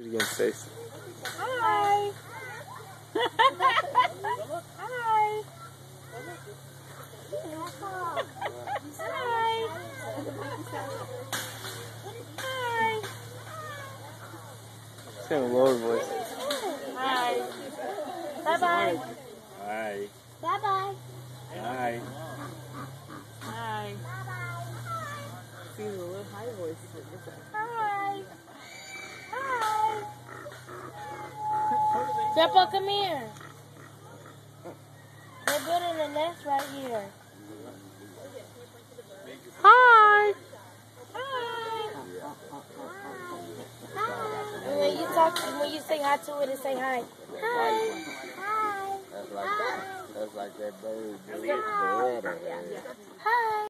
You're gonna say something. Hi. Hi. Hi. It's kind of lower voice. Hi. Bye-bye. Hi. Bye-bye. Hi. Hi. See the little high voice. Hi. Hi. Grandpa, come here. They're building a nest right here. Hi. Hi. And when you say hi to it, say hi. Hi. Hi. That's like that bird. Hi.